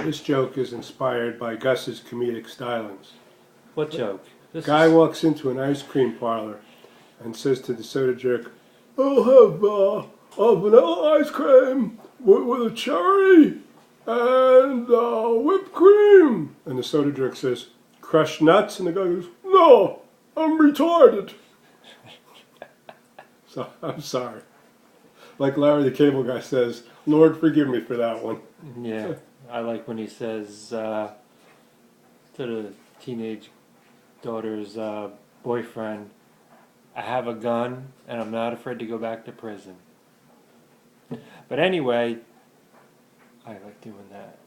This joke is inspired by Gus's comedic stylings. What joke? Guy walks into an ice cream parlor and says to the soda jerk, "I'll have a vanilla ice cream with a cherry and whipped cream." And the soda jerk says, "Crushed nuts?" And the guy goes, "No, I'm retarded." So I'm sorry. Like Larry the Cable Guy says, "Lord, forgive me for that one." Yeah, I like when he says to the teenage daughter's boyfriend, "I have a gun and I'm not afraid to go back to prison." But anyway, I like doing that.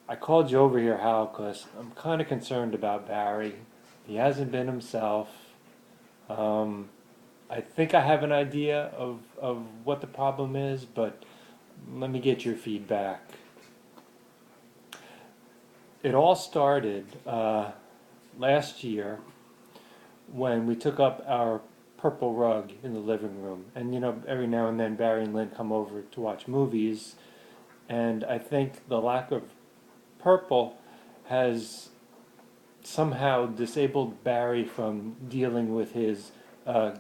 I called you over here, Hal, because I'm kind of concerned about Barry. He hasn't been himself. I think I have an idea of what the problem is, but let me get your feedback. It all started last year when we took up our purple rug in the living room. And, you know, every now and then Barry and Lynn come over to watch movies. And I think the lack of purple has somehow disabled Barry from dealing with his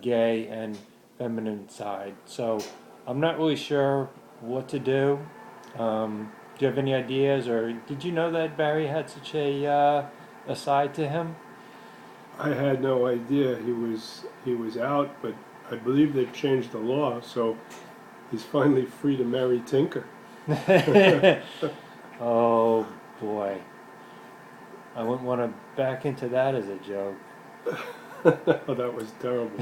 gay and feminine side. So I'm not really sure what to do. Do you have any ideas, or did you know that Barry had such a side to him? I had no idea he was out, but I believe they've changed the law, so he's finally free to marry Tinker. Oh boy, I wouldn't want to back into that as a joke. Oh, that was terrible.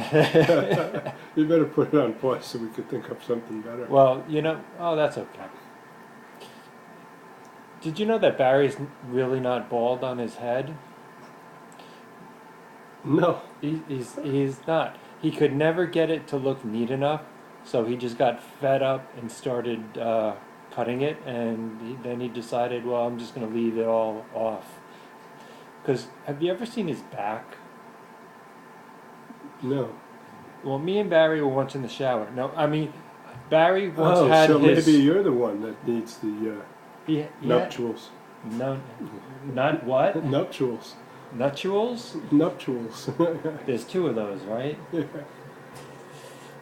You better put it on pause so we could think of something better. Well, you know, oh, that's okay. Did you know that Barry's really not bald on his head? No. He's not. He could never get it to look neat enough, so he just got fed up and started cutting it, and then he decided, well, I'm just going to leave it all off. Because have you ever seen his back? No. Well, me and Barry were once in the shower. No, I mean, Barry once Oh, had so his... maybe you're the one that needs the He, nuptials. no, not what? Nuptials. Nuptials? Nuptials. There's two of those, right?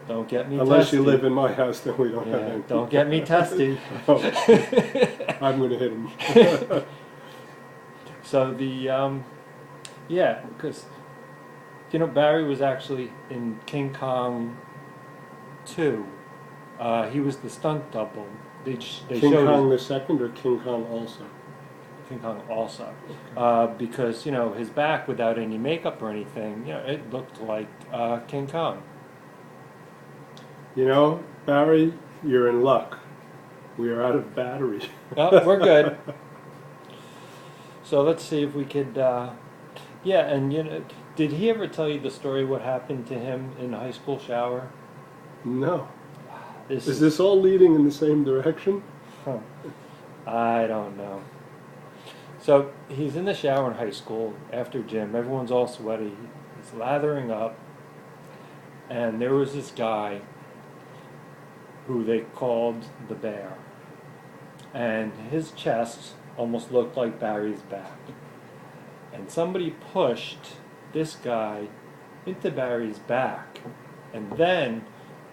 Don't get me Unless testy. you live in my house, then we don't have Yeah, any. don't get me testy. Oh, I'm going to hit him. So the yeah, because you know Barry was actually in King Kong 2. He was the stunt double. They King showed Kong the Second or King Kong also? King Kong also, because you know his back without any makeup or anything, you know, it looked like King Kong. You know, Barry, you're in luck. We are out of battery. Oh, we're good. So let's see if we could. Yeah, and you know, did he ever tell you the story what happened to him in the high school shower? No. This Is this all leading in the same direction? Huh. I don't know. So he's in the shower in high school after gym. Everyone's all sweaty. He's lathering up, and there was this guy who they called the Bear, and his chest almost looked like Barry's back. And somebody pushed this guy into Barry's back, and then,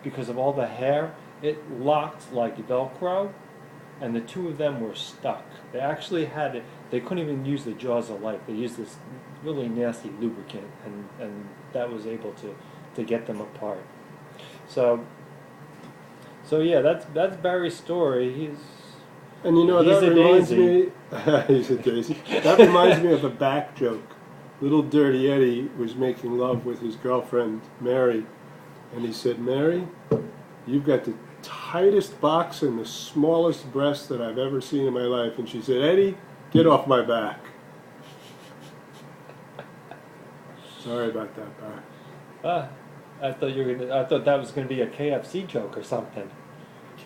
because of all the hair, it locked like Velcro, and the two of them were stuck. They actually had it, they couldn't even use the jaws of life. They used this really nasty lubricant, and that was able to get them apart. So yeah, that's Barry's story. And you know, He's that a reminds daisy. me... He's a daisy. That reminds me of a back joke. Little Dirty Eddie was making love with his girlfriend, Mary. And he said, "Mary, you've got the tightest box and the smallest breast that I've ever seen in my life." And she said, "Eddie, get off my back." Sorry about that, Barry. I thought that was gonna be a KFC joke or something.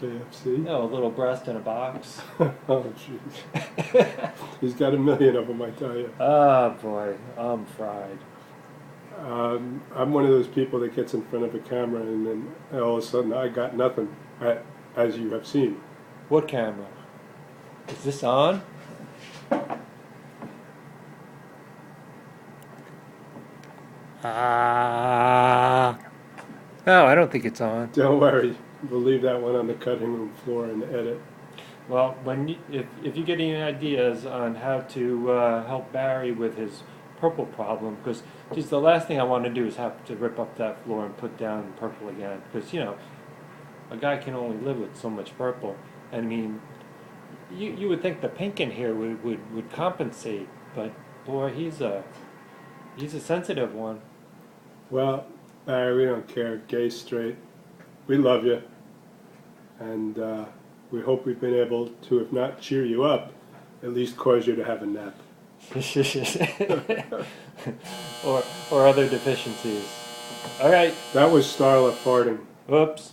KFC? You know, a little breast in a box. Oh, jeez. He's got a million of them, I tell you. Oh boy, I'm fried. I'm one of those people that gets in front of a camera and then all of a sudden I got nothing, as you have seen. What camera? Is this on? Ah. No, I don't think it's on. Don't worry, we'll leave that one on the cutting room floor and edit. Well, if you get any ideas on how to help Barry with his purple problem, because just the last thing I want to do is have to rip up that floor and put down purple again, because a guy can only live with so much purple. And I mean, you would think the pink in here would compensate, but boy, he's a sensitive one. Well, Barry, we don't care, gay, straight. We love you. And we hope we've been able to, if not cheer you up, at least cause you to have a nap. or other deficiencies. All right. That was Starla farting. Oops.